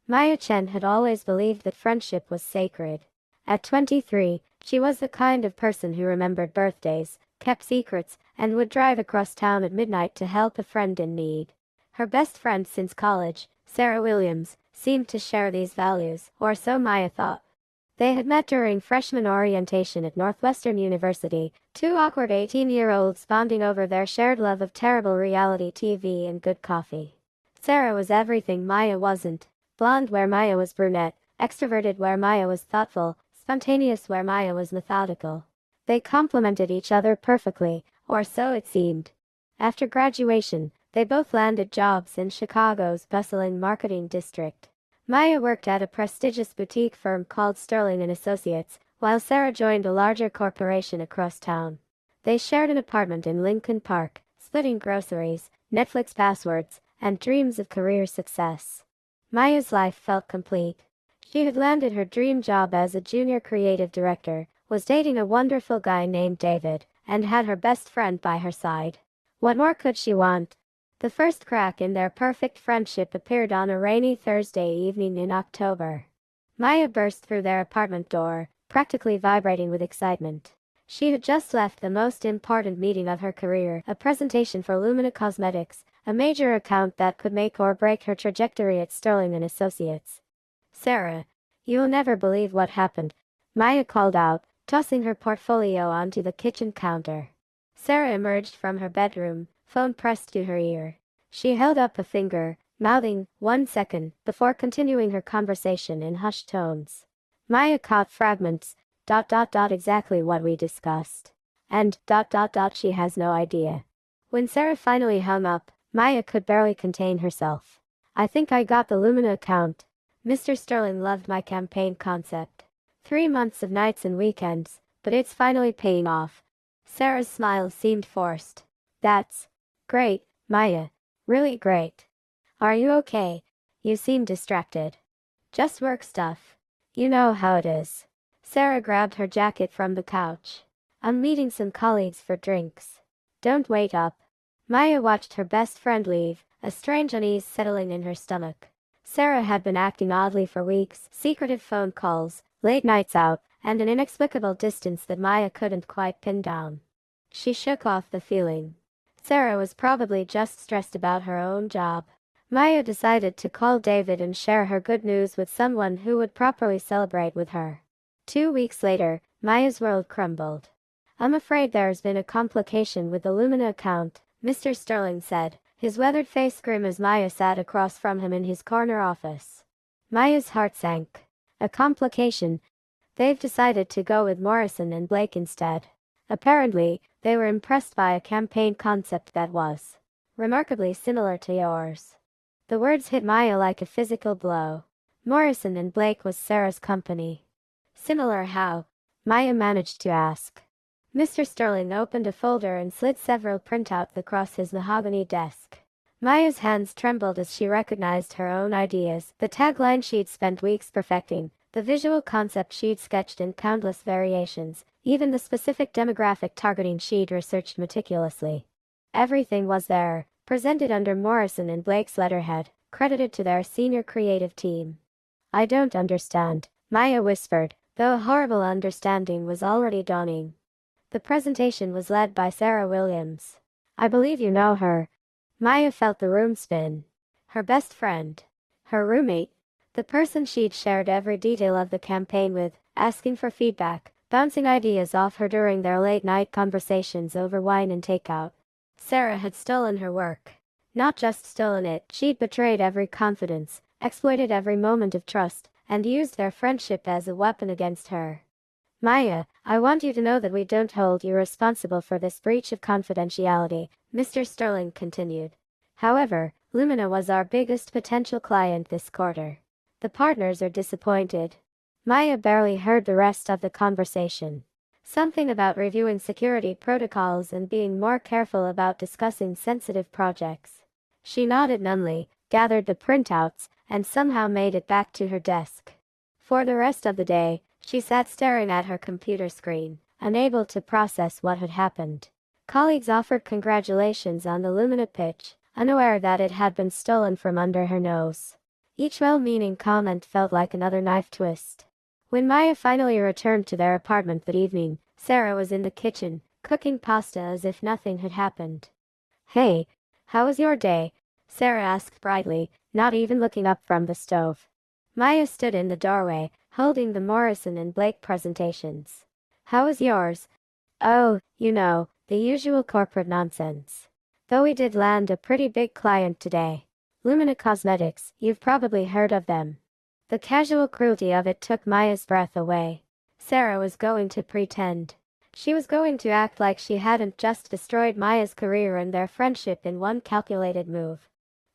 Maya Chen had always believed that friendship was sacred. At 23, she was the kind of person who remembered birthdays, kept secrets, and would drive across town at midnight to help a friend in need. Her best friend since college, Sarah Williams, seemed to share these values, or so Maya thought. They had met during freshman orientation at Northwestern University, two awkward 18-year-olds bonding over their shared love of terrible reality TV and good coffee. Sarah was everything Maya wasn't. Blonde where Maya was brunette, extroverted where Maya was thoughtful, spontaneous where Maya was methodical. They complemented each other perfectly, or so it seemed. After graduation, they both landed jobs in Chicago's bustling marketing district. Maya worked at a prestigious boutique firm called Sterling and Associates, while Sarah joined a larger corporation across town. They shared an apartment in Lincoln Park, splitting groceries, Netflix passwords, and dreams of career success. Maya's life felt complete. She had landed her dream job as a junior creative director, was dating a wonderful guy named David, and had her best friend by her side. What more could she want? The first crack in their perfect friendship appeared on a rainy Thursday evening in October. Maya burst through their apartment door, practically vibrating with excitement. She had just left the most important meeting of her career, a presentation for Lumina Cosmetics, a major account that could make or break her trajectory at Sterling and Associates. "Sarah, you'll never believe what happened," Maya called out, tossing her portfolio onto the kitchen counter. Sarah emerged from her bedroom, phone pressed to her ear. She held up a finger, mouthing, "1 second," before continuing her conversation in hushed tones. Maya caught fragments, exactly what we discussed. And, she has no idea. When Sarah finally hung up, Maya could barely contain herself. "I think I got the Lumina account. Mr. Sterling loved my campaign concept. 3 months of nights and weekends, but it's finally paying off." Sarah's smile seemed forced. "That's great, Maya. Really great. Are you okay? You seem distracted." "Just work stuff. You know how it is." Sarah grabbed her jacket from the couch. "I'm meeting some colleagues for drinks. Don't wait up." Maya watched her best friend leave, a strange unease settling in her stomach. Sarah had been acting oddly for weeks, secretive phone calls, late nights out, and an inexplicable distance that Maya couldn't quite pin down. She shook off the feeling. Sarah was probably just stressed about her own job. Maya decided to call David and share her good news with someone who would properly celebrate with her. 2 weeks later, Maya's world crumbled. "I'm afraid there's been a complication with the Lumina account," Mr. Sterling said, his weathered face grim as Maya sat across from him in his corner office. Maya's heart sank. "A complication? They've decided to go with Morrison and Blake instead. Apparently, they were impressed by a campaign concept that was remarkably similar to yours." The words hit Maya like a physical blow. Morrison and Blake was Sarah's company. "Similar how?" Maya managed to ask. Mr. Sterling opened a folder and slid several printouts across his mahogany desk. Maya's hands trembled as she recognized her own ideas, the tagline she'd spent weeks perfecting, the visual concept she'd sketched in countless variations, even the specific demographic targeting she'd researched meticulously. Everything was there, presented under Morrison and Blake's letterhead, credited to their senior creative team. "I don't understand," Maya whispered, though a horrible understanding was already dawning. The presentation was led by Sarah Williams. "I believe you know her." Maya felt the room spin. Her best friend. Her roommate. The person she'd shared every detail of the campaign with, asking for feedback, bouncing ideas off her during their late-night conversations over wine and takeout. Sarah had stolen her work. Not just stolen it, she'd betrayed every confidence, exploited every moment of trust, and used their friendship as a weapon against her. "Maya, I want you to know that we don't hold you responsible for this breach of confidentiality," Mr. Sterling continued. "However, Lumina was our biggest potential client this quarter. The partners are disappointed." Maya barely heard the rest of the conversation. Something about reviewing security protocols and being more careful about discussing sensitive projects. She nodded numbly, gathered the printouts, and somehow made it back to her desk. For the rest of the day, she sat staring at her computer screen, unable to process what had happened. Colleagues offered congratulations on the Lumina pitch, unaware that it had been stolen from under her nose. Each well-meaning comment felt like another knife twist. When Maya finally returned to their apartment that evening, Sarah was in the kitchen, cooking pasta as if nothing had happened. "Hey, how was your day?" Sarah asked brightly, not even looking up from the stove. Maya stood in the doorway, holding the Morrison and Blake presentations. "How was yours?" "Oh, the usual corporate nonsense. Though we did land a pretty big client today. Lumina Cosmetics, you've probably heard of them." The casual cruelty of it took Maya's breath away. Sarah was going to pretend. She was going to act like she hadn't just destroyed Maya's career and their friendship in one calculated move.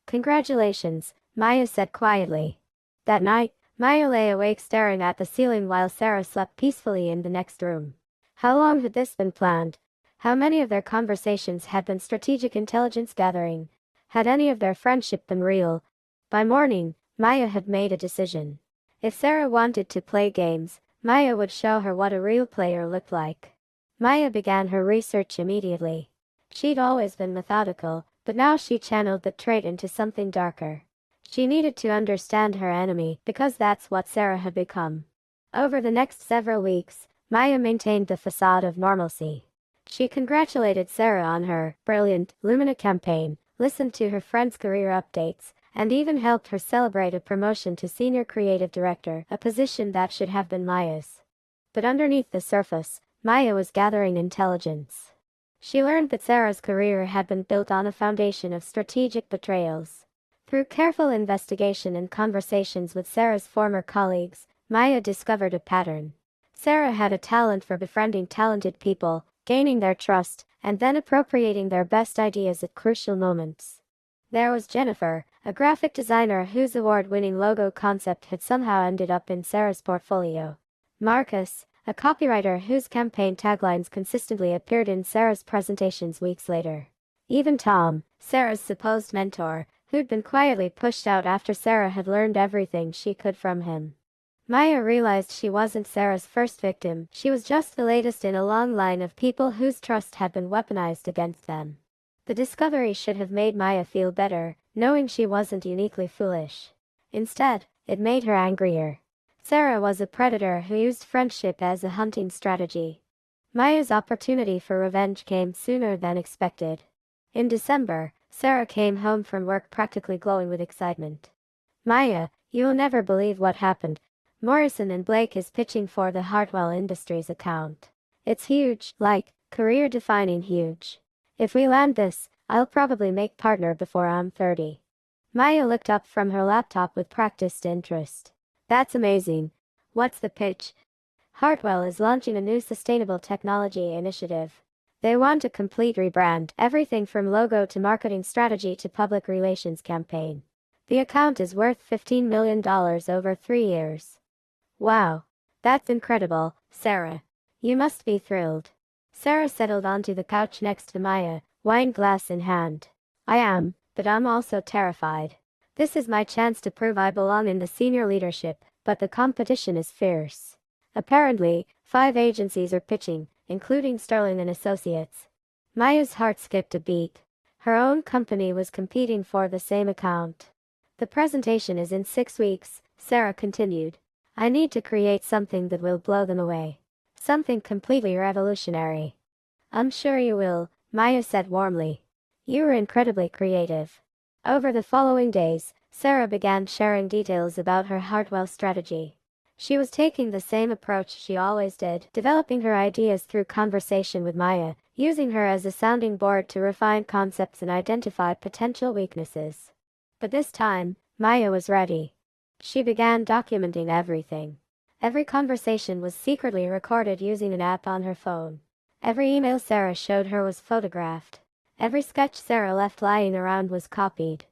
"Congratulations," Maya said quietly. That night, Maya lay awake staring at the ceiling while Sarah slept peacefully in the next room. How long had this been planned? How many of their conversations had been strategic intelligence gathering? Had any of their friendship been real? By morning, Maya had made a decision. If Sarah wanted to play games, Maya would show her what a real player looked like. Maya began her research immediately. She'd always been methodical, but now she channeled that trait into something darker. She needed to understand her enemy because that's what Sarah had become. Over the next several weeks, Maya maintained the facade of normalcy. She congratulated Sarah on her brilliant Lumina campaign, listened to her friends' career updates, and even helped her celebrate a promotion to senior creative director, a position that should have been Maya's. But underneath the surface, Maya was gathering intelligence. She learned that Sarah's career had been built on a foundation of strategic betrayals. Through careful investigation and conversations with Sarah's former colleagues, Maya discovered a pattern. Sarah had a talent for befriending talented people, gaining their trust, and then appropriating their best ideas at crucial moments. There was Jennifer, a graphic designer whose award-winning logo concept had somehow ended up in Sarah's portfolio. Marcus, a copywriter whose campaign taglines consistently appeared in Sarah's presentations weeks later. Even Tom, Sarah's supposed mentor, who'd been quietly pushed out after Sarah had learned everything she could from him. Maya realized she wasn't Sarah's first victim, she was just the latest in a long line of people whose trust had been weaponized against them. The discovery should have made Maya feel better, knowing she wasn't uniquely foolish. Instead, it made her angrier. Sarah was a predator who used friendship as a hunting strategy. Maya's opportunity for revenge came sooner than expected. In December, Sarah came home from work practically glowing with excitement. "Maya, you'll never believe what happened. Morrison and Blake is pitching for the Hartwell Industries account. It's huge, like, career-defining huge. If we land this, I'll probably make partner before I'm 30. Maya looked up from her laptop with practiced interest. "That's amazing. What's the pitch?" "Hartwell is launching a new sustainable technology initiative. They want a complete rebrand, everything from logo to marketing strategy to public relations campaign. The account is worth $15 million over 3 years. "Wow. That's incredible, Sarah. You must be thrilled." Sarah settled onto the couch next to Maya, wine glass in hand. "I am, but I'm also terrified. This is my chance to prove I belong in the senior leadership, but the competition is fierce. Apparently, 5 agencies are pitching, including Sterling and Associates." Maya's heart skipped a beat. Her own company was competing for the same account. "The presentation is in 6 weeks, Sarah continued. "I need to create something that will blow them away. Something completely revolutionary." "I'm sure you will," Maya said warmly. "You were incredibly creative." Over the following days, Sarah began sharing details about her Hartwell strategy. She was taking the same approach she always did, developing her ideas through conversation with Maya, using her as a sounding board to refine concepts and identify potential weaknesses. But this time, Maya was ready. She began documenting everything. Every conversation was secretly recorded using an app on her phone. Every email Sarah showed her was photographed. Every sketch Sarah left lying around was copied.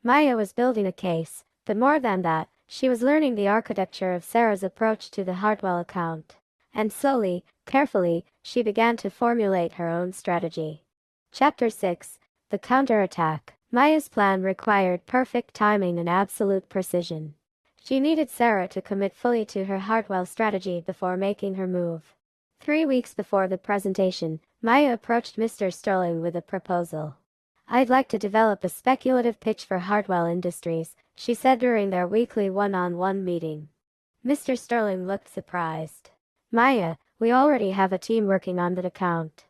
Maya was building a case, but more than that, she was learning the architecture of Sarah's approach to the Hartwell account. And slowly, carefully, she began to formulate her own strategy. Chapter 6: The Counterattack. Maya's plan required perfect timing and absolute precision. She needed Sarah to commit fully to her Hartwell strategy before making her move. 3 weeks before the presentation, Maya approached Mr. Sterling with a proposal. "I'd like to develop a speculative pitch for Hartwell Industries," she said during their weekly one-on-one meeting. Mr. Sterling looked surprised. Maya, we already have a team working on that account.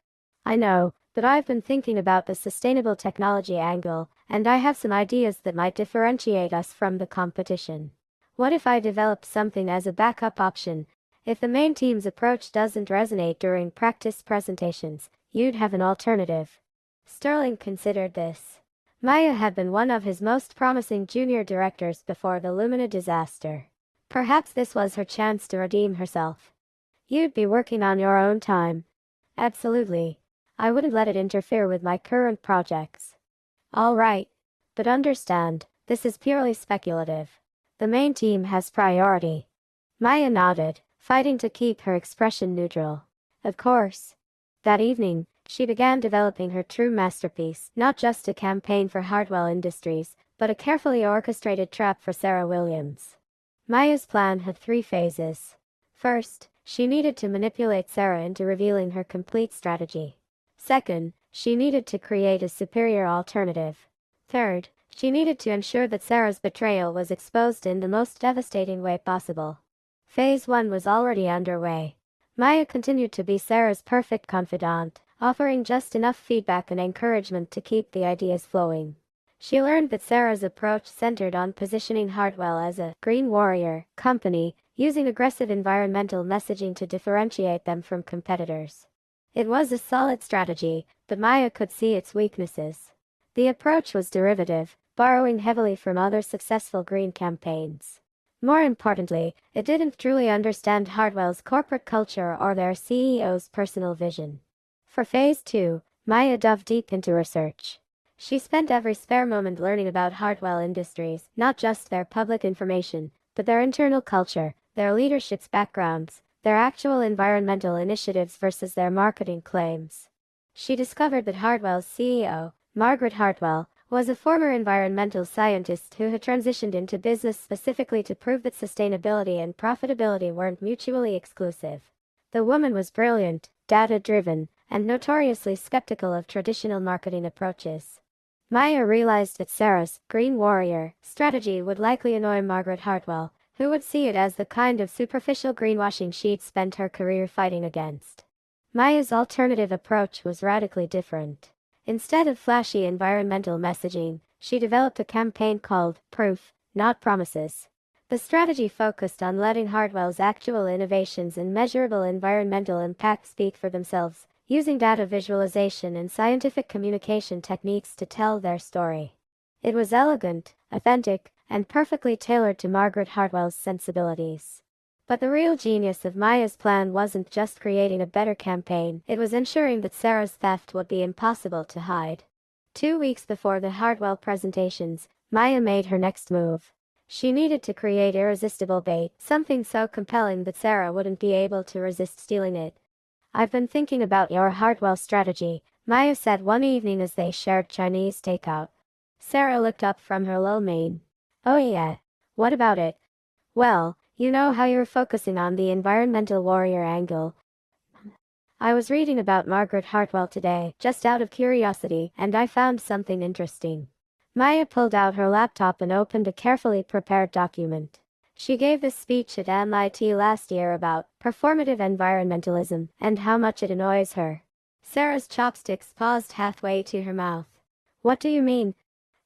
I know, but I've been thinking about the sustainable technology angle, and I have some ideas that might differentiate us from the competition. What if I developed something as a backup option? If the main team's approach doesn't resonate during practice presentations, you'd have an alternative. Sterling considered this. Maya had been one of his most promising junior directors before the Lumina disaster. Perhaps this was her chance to redeem herself. You'd be working on your own time. Absolutely. I wouldn't let it interfere with my current projects. All right. But understand, this is purely speculative. The main team has priority. Maya nodded, fighting to keep her expression neutral. Of course. That evening, she began developing her true masterpiece, not just a campaign for Hartwell Industries, but a carefully orchestrated trap for Sarah Williams. Maya's plan had 3 phases. First, she needed to manipulate Sarah into revealing her complete strategy. Second, she needed to create a superior alternative. Third, she needed to ensure that Sarah's betrayal was exposed in the most devastating way possible. Phase 1 was already underway. Maya continued to be Sarah's perfect confidant, offering just enough feedback and encouragement to keep the ideas flowing. She learned that Sarah's approach centered on positioning Hartwell as a green warrior company, using aggressive environmental messaging to differentiate them from competitors. It was a solid strategy, but Maya could see its weaknesses. The approach was derivative, borrowing heavily from other successful green campaigns. More importantly, it didn't truly understand Hartwell's corporate culture or their CEO's personal vision. For Phase 2, Maya dove deep into research. She spent every spare moment learning about Hartwell Industries, not just their public information, but their internal culture, their leadership's backgrounds, their actual environmental initiatives versus their marketing claims. She discovered that Hartwell's CEO, Margaret Hartwell, was a former environmental scientist who had transitioned into business specifically to prove that sustainability and profitability weren't mutually exclusive. The woman was brilliant, data-driven, and notoriously skeptical of traditional marketing approaches. Maya realized that Sarah's green warrior strategy would likely annoy Margaret Hartwell, who would see it as the kind of superficial greenwashing she'd spent her career fighting against. Maya's alternative approach was radically different. Instead of flashy environmental messaging, she developed a campaign called Proof, Not Promises. The strategy focused on letting Hartwell's actual innovations and measurable environmental impact speak for themselves, using data visualization and scientific communication techniques to tell their story. It was elegant, authentic, and perfectly tailored to Margaret Hartwell's sensibilities. But the real genius of Maya's plan wasn't just creating a better campaign, it was ensuring that Sarah's theft would be impossible to hide. 2 weeks before the Hartwell presentations, Maya made her next move. She needed to create irresistible bait, something so compelling that Sarah wouldn't be able to resist stealing it. I've been thinking about your Hartwell strategy, Maya said one evening as they shared Chinese takeout. Sarah looked up from her lo mein. Oh yeah. What about it? Well, you know how you're focusing on the environmental warrior angle. I was reading about Margaret Hartwell today, just out of curiosity, and I found something interesting. Maya pulled out her laptop and opened a carefully prepared document. She gave this speech at MIT last year about performative environmentalism and how much it annoys her. Sarah's chopsticks paused halfway to her mouth. What do you mean?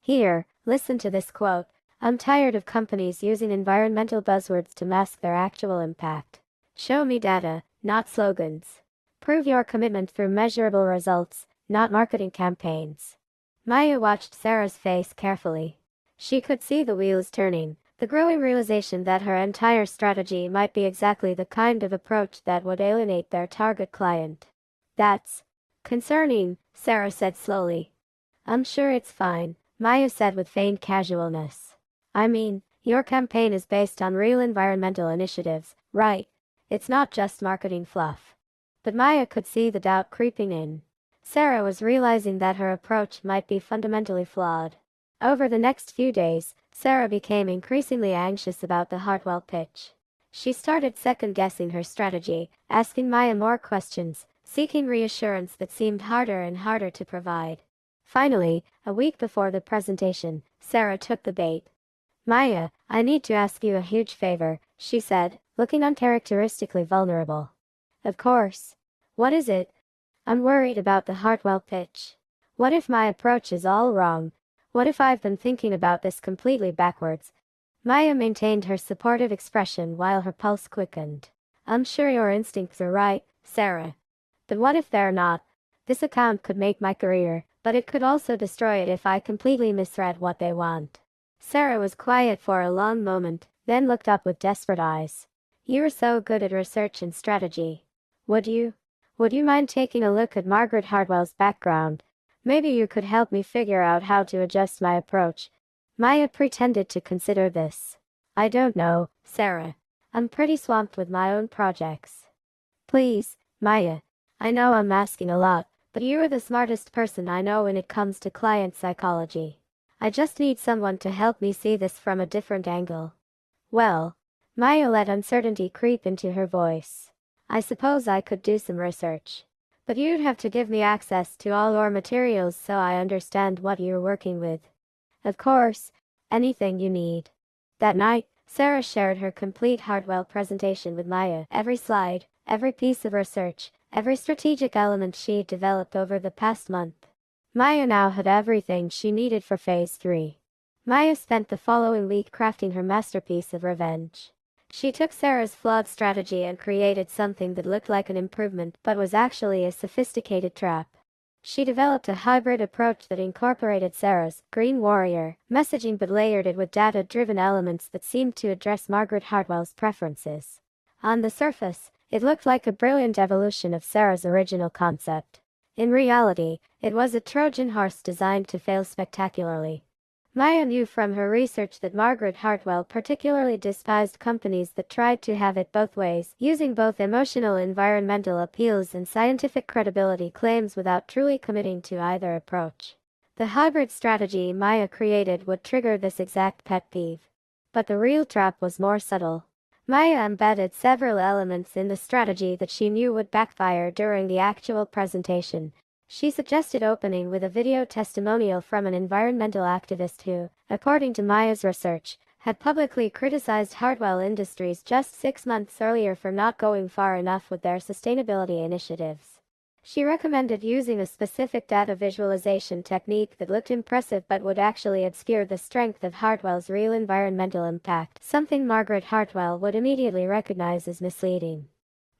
Here, listen to this quote. I'm tired of companies using environmental buzzwords to mask their actual impact. Show me data, not slogans. Prove your commitment through measurable results, not marketing campaigns. Maya watched Sarah's face carefully. She could see the wheels turning, the growing realization that her entire strategy might be exactly the kind of approach that would alienate their target client. That's concerning, Sarah said slowly. I'm sure it's fine, Maya said with feigned casualness. I mean, your campaign is based on real environmental initiatives, right? It's not just marketing fluff. But Maya could see the doubt creeping in. Sarah was realizing that her approach might be fundamentally flawed. Over the next few days, Sarah became increasingly anxious about the Hartwell pitch. She started second-guessing her strategy, asking Maya more questions, seeking reassurance that seemed harder and harder to provide. Finally, a week before the presentation, Sarah took the bait. Maya, I need to ask you a huge favor, she said, looking uncharacteristically vulnerable. Of course. What is it? I'm worried about the Hartwell pitch. What if my approach is all wrong? What if I've been thinking about this completely backwards? Maya maintained her supportive expression while her pulse quickened. I'm sure your instincts are right, Sarah. But what if they're not? This account could make my career, but it could also destroy it if I completely misread what they want. Sarah was quiet for a long moment, then looked up with desperate eyes. You are so good at research and strategy. Would you mind taking a look at Margaret Hartwell's background? Maybe you could help me figure out how to adjust my approach. Maya pretended to consider this. I don't know, Sarah. I'm pretty swamped with my own projects. Please, Maya. I know I'm asking a lot, but you are the smartest person I know when it comes to client psychology. I just need someone to help me see this from a different angle. Well, Maya let uncertainty creep into her voice. I suppose I could do some research. But you'd have to give me access to all your materials so I understand what you're working with. Of course, anything you need. That night, Sarah shared her complete Hartwell presentation with Maya. Every slide, every piece of research, every strategic element she'd developed over the past month. Maya now had everything she needed for Phase 3. Maya spent the following week crafting her masterpiece of revenge. She took Sarah's flawed strategy and created something that looked like an improvement but was actually a sophisticated trap. She developed a hybrid approach that incorporated Sarah's Green Warrior messaging but layered it with data-driven elements that seemed to address Margaret Hartwell's preferences. On the surface, it looked like a brilliant evolution of Sarah's original concept. In reality, it was a Trojan horse designed to fail spectacularly. Maya knew from her research that Margaret Hartwell particularly despised companies that tried to have it both ways, using both emotional environmental appeals and scientific credibility claims without truly committing to either approach. The hybrid strategy Maya created would trigger this exact pet peeve. But the real trap was more subtle. Maya embedded several elements in the strategy that she knew would backfire during the actual presentation. She suggested opening with a video testimonial from an environmental activist who, according to Maya's research, had publicly criticized Hartwell Industries just 6 months earlier for not going far enough with their sustainability initiatives. She recommended using a specific data visualization technique that looked impressive but would actually obscure the strength of Hartwell's real environmental impact, something Margaret Hartwell would immediately recognize as misleading.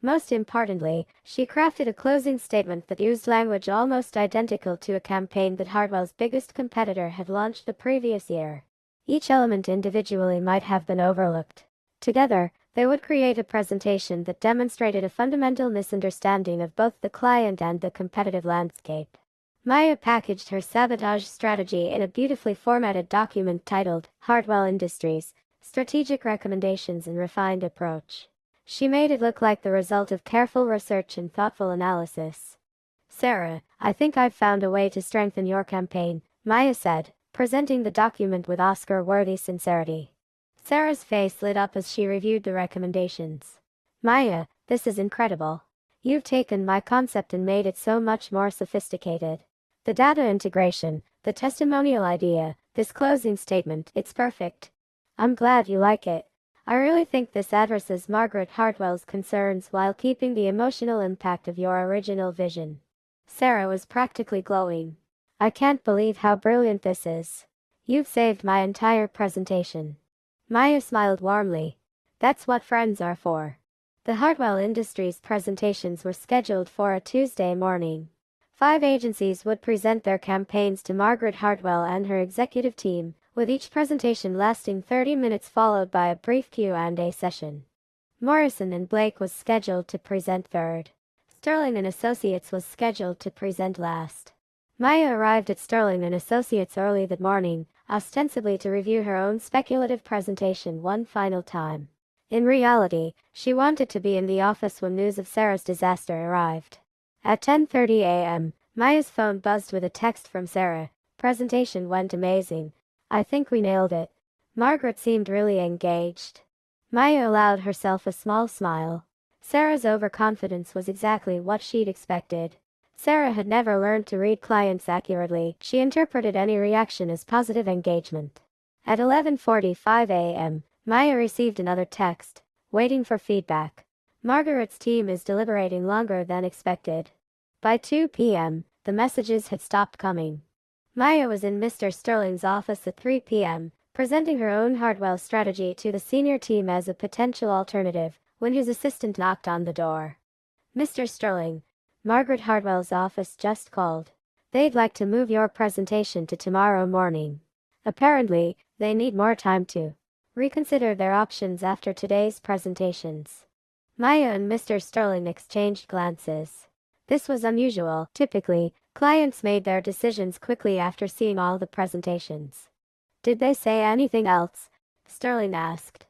Most importantly, she crafted a closing statement that used language almost identical to a campaign that Hartwell's biggest competitor had launched the previous year. Each element individually might have been overlooked. Together, they would create a presentation that demonstrated a fundamental misunderstanding of both the client and the competitive landscape. Maya packaged her sabotage strategy in a beautifully formatted document titled Hartwell Industries, Strategic Recommendations and Refined Approach. She made it look like the result of careful research and thoughtful analysis. Sarah, I think I've found a way to strengthen your campaign, Maya said, presenting the document with Oscar-worthy sincerity. Sarah's face lit up as she reviewed the recommendations. Maya, this is incredible. You've taken my concept and made it so much more sophisticated. The data integration, the testimonial idea, this closing statement, it's perfect. I'm glad you like it. I really think this addresses Margaret Hartwell's concerns while keeping the emotional impact of your original vision. Sarah was practically glowing. I can't believe how brilliant this is. You've saved my entire presentation. Maya smiled warmly. That's what friends are for. The Hartwell Industries presentations were scheduled for a Tuesday morning. 5 agencies would present their campaigns to Margaret Hartwell and her executive team, with each presentation lasting 30 minutes followed by a brief Q&A session. Morrison and Blake was scheduled to present third. Sterling and Associates was scheduled to present last. Maya arrived at Sterling and Associates early that morning, ostensibly to review her own speculative presentation one final time. In reality, she wanted to be in the office when news of Sarah's disaster arrived. At 10:30 a.m., Maya's phone buzzed with a text from Sarah. Presentation went amazing. I think we nailed it. Margaret seemed really engaged. Maya allowed herself a small smile. Sarah's overconfidence was exactly what she'd expected. Sarah had never learned to read clients accurately. She interpreted any reaction as positive engagement. At 11:45 a.m., Maya received another text, waiting for feedback. Margaret's team is deliberating longer than expected. By 2 p.m., the messages had stopped coming. Maya was in Mr. Sterling's office at 3 p.m., presenting her own Hartwell strategy to the senior team as a potential alternative, when his assistant knocked on the door. Mr. Sterling, Margaret Hartwell's office just called. They'd like to move your presentation to tomorrow morning. Apparently, they need more time to reconsider their options after today's presentations. Maya and Mr. Sterling exchanged glances. This was unusual. Typically, clients made their decisions quickly after seeing all the presentations. Did they say anything else? Sterling asked.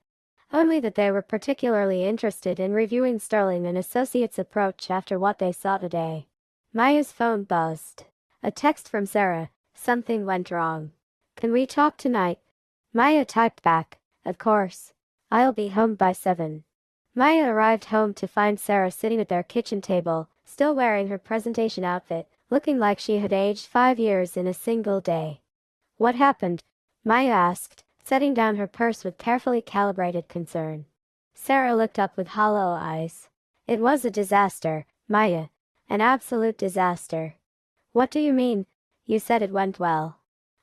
Only that they were particularly interested in reviewing Sterling and Associates' approach after what they saw today. Maya's phone buzzed. A text from Sarah. Something went wrong. Can we talk tonight? Maya typed back, of course. I'll be home by 7. Maya arrived home to find Sarah sitting at their kitchen table, still wearing her presentation outfit, looking like she had aged 5 years in a single day. What happened? Maya asked, setting down her purse with carefully calibrated concern. Sarah looked up with hollow eyes. It was a disaster, Maya. An absolute disaster. What do you mean? You said it went well.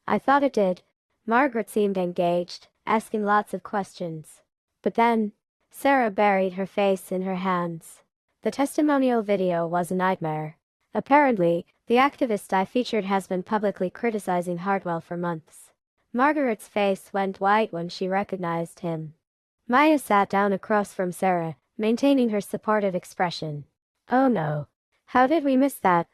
I thought it did. Margaret seemed engaged, asking lots of questions. But then, Sarah buried her face in her hands. The testimonial video was a nightmare. Apparently, the activist I featured has been publicly criticizing Hartwell for months. Margaret's face went white when she recognized him. Maya sat down across from Sarah, maintaining her supportive expression. Oh no. How did we miss that?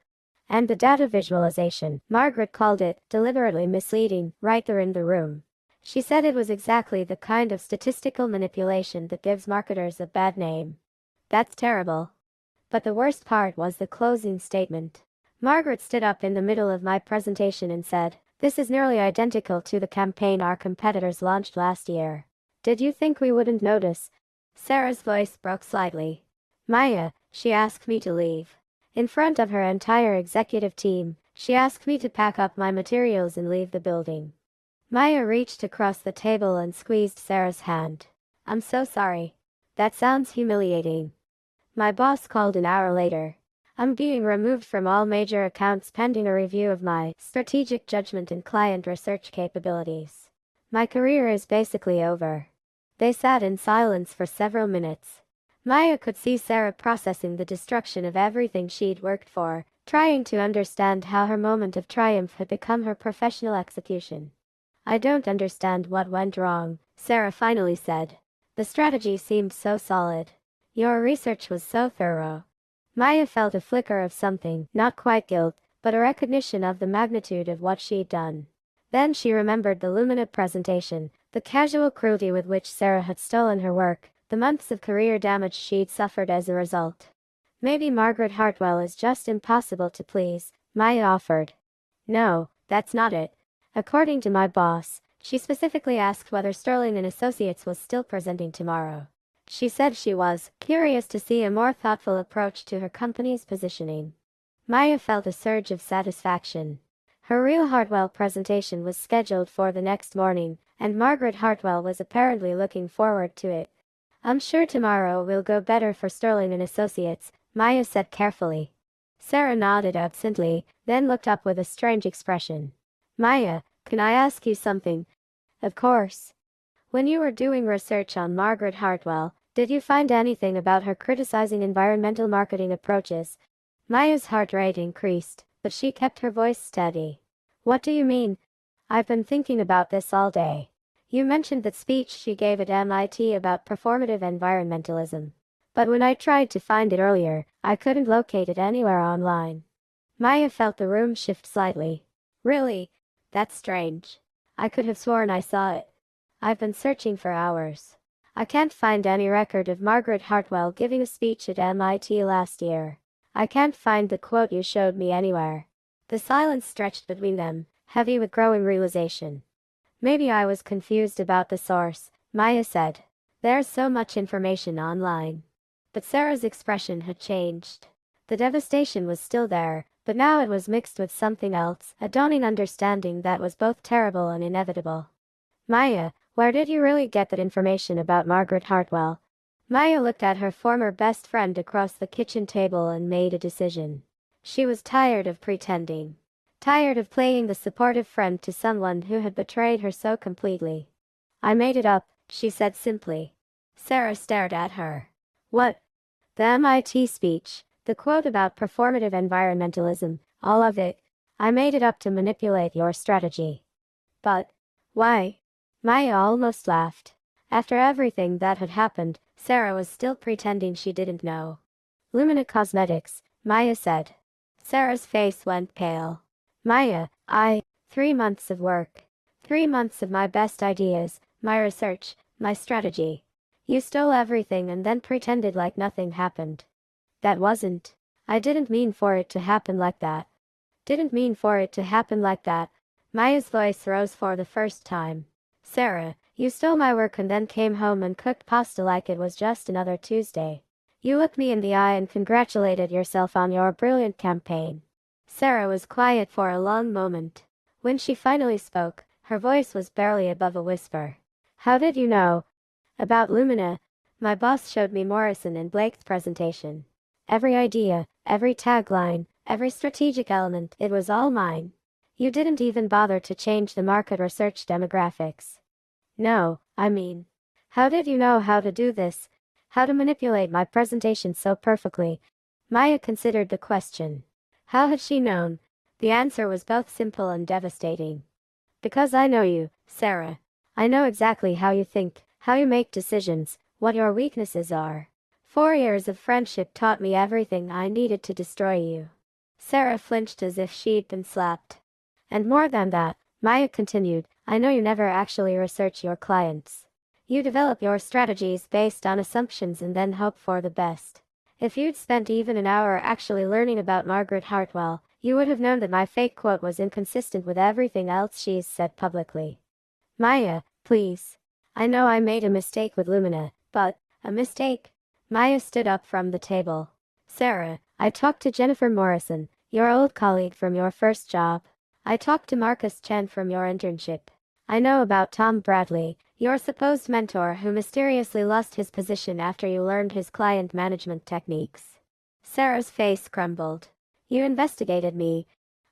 And the data visualization, Margaret called it, deliberately misleading, right there in the room. She said it was exactly the kind of statistical manipulation that gives marketers a bad name. That's terrible. But the worst part was the closing statement. Margaret stood up in the middle of my presentation and said, "This is nearly identical to the campaign our competitors launched last year. Did you think we wouldn't notice?" Sarah's voice broke slightly. Maya, she asked me to leave. In front of her entire executive team, she asked me to pack up my materials and leave the building. Maya reached across the table and squeezed Sarah's hand. I'm so sorry. That sounds humiliating. My boss called an hour later. I'm being removed from all major accounts pending a review of my strategic judgment and client research capabilities. My career is basically over. They sat in silence for several minutes. Maya could see Sarah processing the destruction of everything she'd worked for, trying to understand how her moment of triumph had become her professional execution. I don't understand what went wrong, Sarah finally said. The strategy seemed so solid. Your research was so thorough. Maya felt a flicker of something, not quite guilt, but a recognition of the magnitude of what she'd done. Then she remembered the Lumina presentation, the casual cruelty with which Sarah had stolen her work, the months of career damage she'd suffered as a result. Maybe Margaret Hartwell is just impossible to please, Maya offered. No, that's not it. According to my boss, she specifically asked whether Sterling and Associates was still presenting tomorrow. She said she was curious to see a more thoughtful approach to her company's positioning. Maya felt a surge of satisfaction. Her real Hartwell presentation was scheduled for the next morning, and Margaret Hartwell was apparently looking forward to it. I'm sure tomorrow will go better for Sterling and Associates, Maya said carefully. Sarah nodded absently, then looked up with a strange expression. Maya, can I ask you something? Of course. When you were doing research on Margaret Hartwell, did you find anything about her criticizing environmental marketing approaches? Maya's heart rate increased, but she kept her voice steady. What do you mean? I've been thinking about this all day. You mentioned that speech she gave at MIT about performative environmentalism. But when I tried to find it earlier, I couldn't locate it anywhere online. Maya felt the room shift slightly. Really? That's strange. I could have sworn I saw it. I've been searching for hours. I can't find any record of Margaret Hartwell giving a speech at MIT last year. I can't find the quote you showed me anywhere. The silence stretched between them, heavy with growing realization. Maybe I was confused about the source, Maya said. There's so much information online. But Sarah's expression had changed. The devastation was still there, but now it was mixed with something else, a dawning understanding that was both terrible and inevitable. Maya, where did you really get that information about Margaret Hartwell? Maya looked at her former best friend across the kitchen table and made a decision. She was tired of pretending. Tired of playing the supportive friend to someone who had betrayed her so completely. I made it up, she said simply. Sarah stared at her. What? The MIT speech, the quote about performative environmentalism, all of it. I made it up to manipulate your strategy. But why? Maya almost laughed. After everything that had happened, Sarah was still pretending she didn't know. Lumina Cosmetics, Maya said. Sarah's face went pale. Maya, 3 months of work. 3 months of my best ideas, my research, my strategy. You stole everything and then pretended like nothing happened. That wasn't. I didn't mean for it to happen like that. Didn't mean for it to happen like that. Maya's voice rose for the first time. Sarah, you stole my work and then came home and cooked pasta like it was just another Tuesday. You looked me in the eye and congratulated yourself on your brilliant campaign. Sarah was quiet for a long moment. When she finally spoke, her voice was barely above a whisper. How did you know? About Lumina. My boss showed me Morrison and Blake's presentation. Every idea, every tagline, every strategic element, it was all mine. You didn't even bother to change the market research demographics. No, I mean, how did you know how to do this? How to manipulate my presentation so perfectly? Maya considered the question. How had she known? The answer was both simple and devastating. Because I know you, Sarah. I know exactly how you think, how you make decisions, what your weaknesses are. 4 years of friendship taught me everything I needed to destroy you. Sarah flinched as if she'd been slapped. And more than that, Maya continued, I know you never actually research your clients. You develop your strategies based on assumptions and then hope for the best. If you'd spent even an hour actually learning about Margaret Hartwell, you would have known that my fake quote was inconsistent with everything else she's said publicly. Maya, please. I know I made a mistake with Lumina, but, a mistake? Maya stood up from the table. Sarah, I talked to Jennifer Morrison, your old colleague from your first job. I talked to Marcus Chen from your internship. I know about Tom Bradley, your supposed mentor who mysteriously lost his position after you learned his client management techniques. Sarah's face crumbled. You investigated me.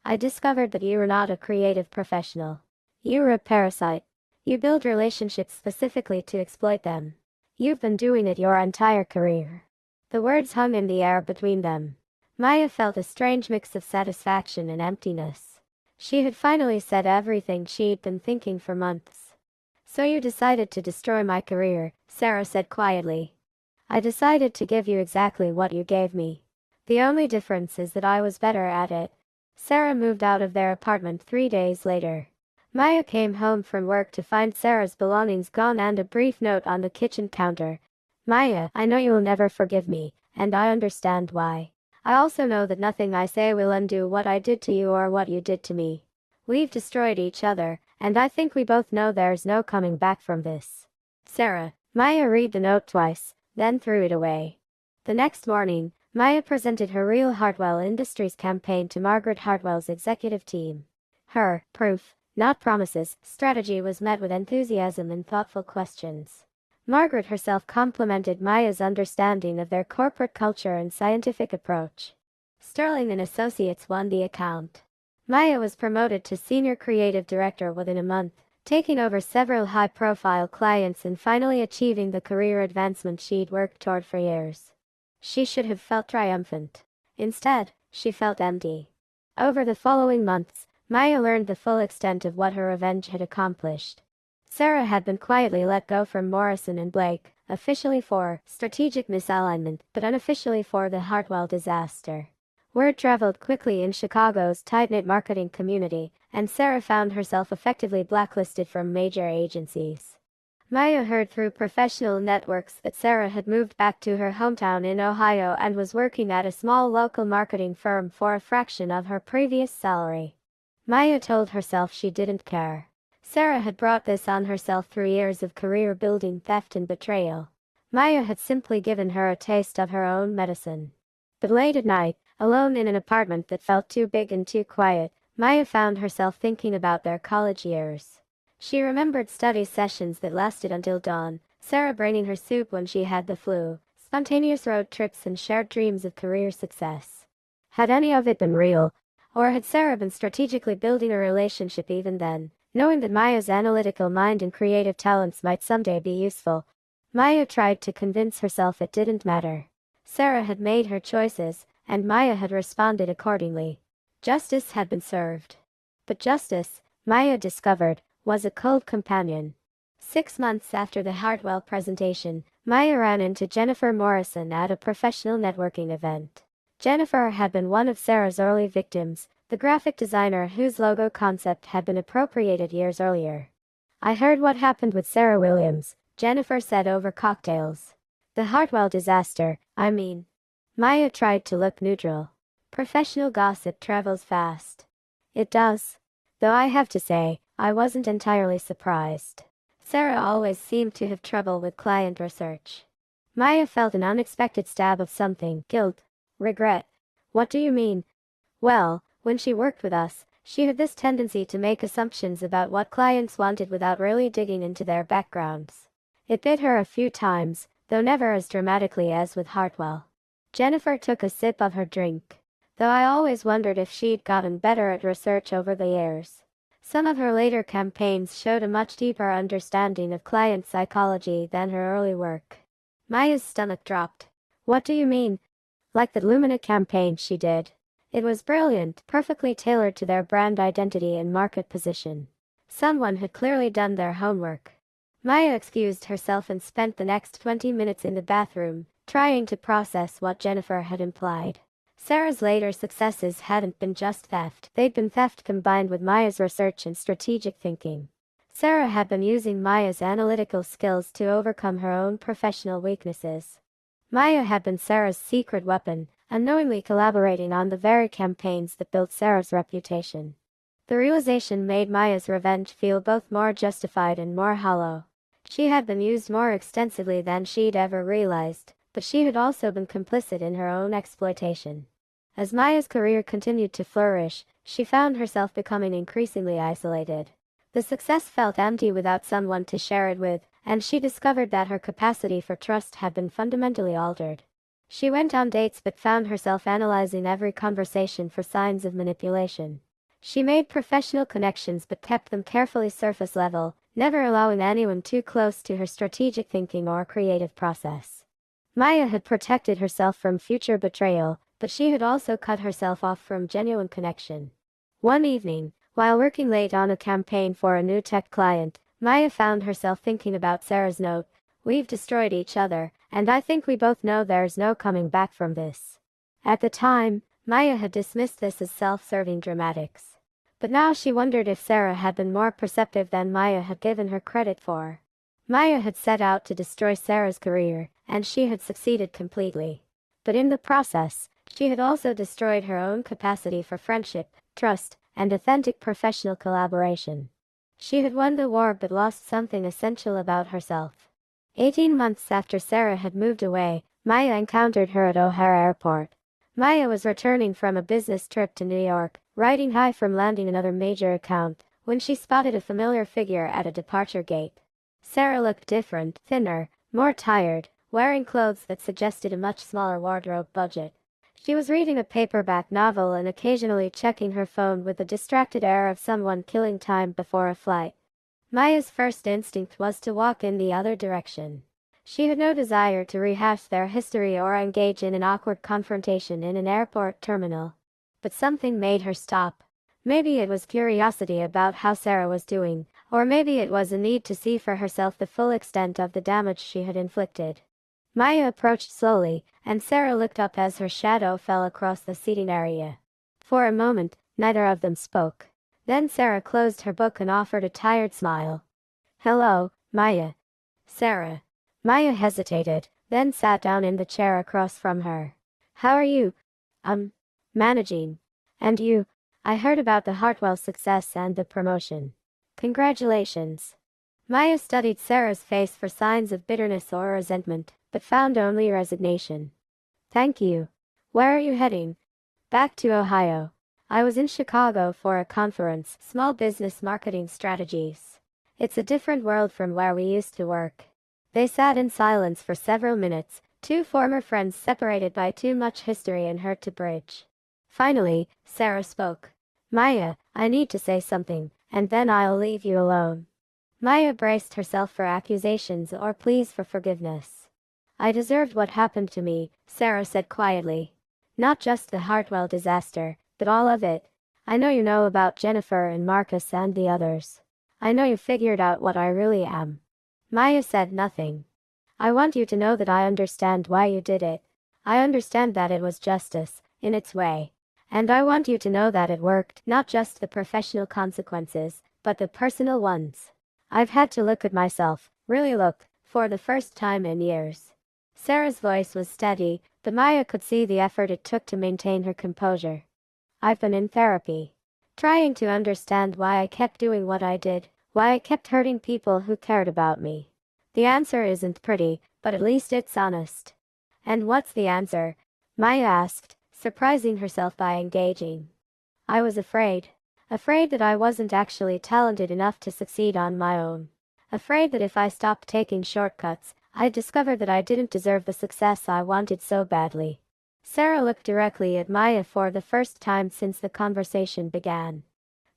I discovered that you were not a creative professional. You were a parasite. You build relationships specifically to exploit them. You've been doing it your entire career. The words hung in the air between them. Maya felt a strange mix of satisfaction and emptiness. She had finally said everything she'd been thinking for months. So you decided to destroy my career, Sarah said quietly. I decided to give you exactly what you gave me. The only difference is that I was better at it. Sarah moved out of their apartment 3 days later. Maya came home from work to find Sarah's belongings gone and a brief note on the kitchen counter. Maya, I know you'll never forgive me, and I understand why. I also know that nothing I say will undo what I did to you or what you did to me. We've destroyed each other, and I think we both know there's no coming back from this. Sarah. Maya read the note twice, then threw it away. The next morning, Maya presented her real Hartwell Industries campaign to Margaret Hartwell's executive team. Her proof, not promises, strategy was met with enthusiasm and thoughtful questions. Margaret herself complimented Maya's understanding of their corporate culture and scientific approach. Sterling and Associates won the account. Maya was promoted to senior creative director within a month, taking over several high-profile clients and finally achieving the career advancement she'd worked toward for years. She should have felt triumphant. Instead, she felt empty. Over the following months, Maya learned the full extent of what her revenge had accomplished. Sarah had been quietly let go from Morrison and Blake, officially for strategic misalignment, but unofficially for the Hartwell disaster. Word traveled quickly in Chicago's tight-knit marketing community, and Sarah found herself effectively blacklisted from major agencies. Maya heard through professional networks that Sarah had moved back to her hometown in Ohio and was working at a small local marketing firm for a fraction of her previous salary. Maya told herself she didn't care. Sarah had brought this on herself through years of career-building theft and betrayal. Maya had simply given her a taste of her own medicine. But late at night, alone in an apartment that felt too big and too quiet, Maya found herself thinking about their college years. She remembered study sessions that lasted until dawn, Sarah bringing her soup when she had the flu, spontaneous road trips and shared dreams of career success. Had any of it been real? Or had Sarah been strategically building a relationship even then, knowing that Maya's analytical mind and creative talents might someday be useful? Maya tried to convince herself it didn't matter. Sarah had made her choices, and Maya had responded accordingly. Justice had been served. But justice, Maya discovered, was a cold companion. 6 months after the Hartwell presentation, Maya ran into Jennifer Morrison at a professional networking event. Jennifer had been one of Sarah's early victims, the graphic designer whose logo concept had been appropriated years earlier. "I heard what happened with Sarah Williams," Jennifer said over cocktails. "The Hartwell disaster, I mean." Maya tried to look neutral. "Professional gossip travels fast." "It does. Though I have to say, I wasn't entirely surprised. Sarah always seemed to have trouble with client research." Maya felt an unexpected stab of something, guilt, regret. "What do you mean?" "Well, when she worked with us, she had this tendency to make assumptions about what clients wanted without really digging into their backgrounds. It bit her a few times, though never as dramatically as with Hartwell." Jennifer took a sip of her drink. "Though I always wondered if she'd gotten better at research over the years. Some of her later campaigns showed a much deeper understanding of client psychology than her early work." Maya's stomach dropped. "What do you mean?" "Like the Lumina campaign she did. It was brilliant, perfectly tailored to their brand identity and market position. Someone had clearly done their homework." Maya excused herself and spent the next 20 minutes in the bathroom, trying to process what Jennifer had implied. Sarah's later successes hadn't been just theft, they'd been theft combined with Maya's research and strategic thinking. Sarah had been using Maya's analytical skills to overcome her own professional weaknesses. Maya had been Sarah's secret weapon, unknowingly collaborating on the very campaigns that built Sarah's reputation. The realization made Maya's revenge feel both more justified and more hollow. She had been used more extensively than she'd ever realized, but she had also been complicit in her own exploitation. As Maya's career continued to flourish, she found herself becoming increasingly isolated. The success felt empty without someone to share it with, and she discovered that her capacity for trust had been fundamentally altered. She went on dates but found herself analyzing every conversation for signs of manipulation. She made professional connections but kept them carefully surface level, never allowing anyone too close to her strategic thinking or creative process. Maya had protected herself from future betrayal, but she had also cut herself off from genuine connection. One evening, while working late on a campaign for a new tech client, Maya found herself thinking about Sarah's note. "We've destroyed each other, and I think we both know there's no coming back from this." At the time, Maya had dismissed this as self-serving dramatics. But now she wondered if Sarah had been more perceptive than Maya had given her credit for. Maya had set out to destroy Sarah's career, and she had succeeded completely. But in the process, she had also destroyed her own capacity for friendship, trust, and authentic professional collaboration. She had won the war but lost something essential about herself. 18 months after Sarah had moved away, Maya encountered her at O'Hare Airport. Maya was returning from a business trip to New York, riding high from landing another major account, when she spotted a familiar figure at a departure gate. Sarah looked different, thinner, more tired, wearing clothes that suggested a much smaller wardrobe budget. She was reading a paperback novel and occasionally checking her phone with the distracted air of someone killing time before a flight. Maya's first instinct was to walk in the other direction. She had no desire to rehash their history or engage in an awkward confrontation in an airport terminal. But something made her stop. Maybe it was curiosity about how Sarah was doing, or maybe it was a need to see for herself the full extent of the damage she had inflicted. Maya approached slowly, and Sarah looked up as her shadow fell across the seating area. For a moment, neither of them spoke. Then Sarah closed her book and offered a tired smile. "Hello, Maya." "Sarah." Maya hesitated, then sat down in the chair across from her. "How are you?" Managing." "And you?" "I heard about the Hartwell success and the promotion." "Congratulations." Maya studied Sarah's face for signs of bitterness or resentment, but found only resignation. "Thank you. Where are you heading?" "Back to Ohio. I was in Chicago for a conference, Small Business Marketing Strategies." It's a different world from where we used to work. They sat in silence for several minutes, two former friends separated by too much history and hurt to bridge. Finally, Sarah spoke. Maya, I need to say something, and then I'll leave you alone. Maya braced herself for accusations or pleas for forgiveness. I deserved what happened to me, Sarah said quietly. Not just the Hartwell disaster, but all of it. I know you know about Jennifer and Marcus and the others. I know you figured out what I really am. Maya said nothing. I want you to know that I understand why you did it. I understand that it was justice, in its way. And I want you to know that it worked, not just the professional consequences, but the personal ones. I've had to look at myself, really look, for the first time in years. Sarah's voice was steady, but Maya could see the effort it took to maintain her composure. I've been in therapy, trying to understand why I kept doing what I did, why I kept hurting people who cared about me. The answer isn't pretty, but at least it's honest. And what's the answer? Maya asked, surprising herself by engaging. I was afraid. Afraid that I wasn't actually talented enough to succeed on my own. Afraid that if I stopped taking shortcuts, I'd discover that I didn't deserve the success I wanted so badly. Sarah looked directly at Maya for the first time since the conversation began.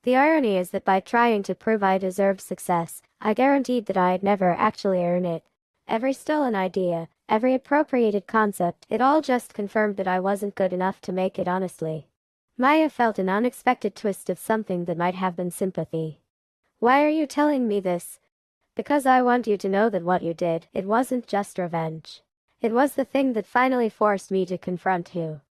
The irony is that by trying to prove I deserved success, I guaranteed that I'd never actually earn it. Every stolen idea, every appropriated concept, it all just confirmed that I wasn't good enough to make it honestly. Maya felt an unexpected twist of something that might have been sympathy. Why are you telling me this? Because I want you to know that what you did, it wasn't just revenge. It was the thing that finally forced me to confront you.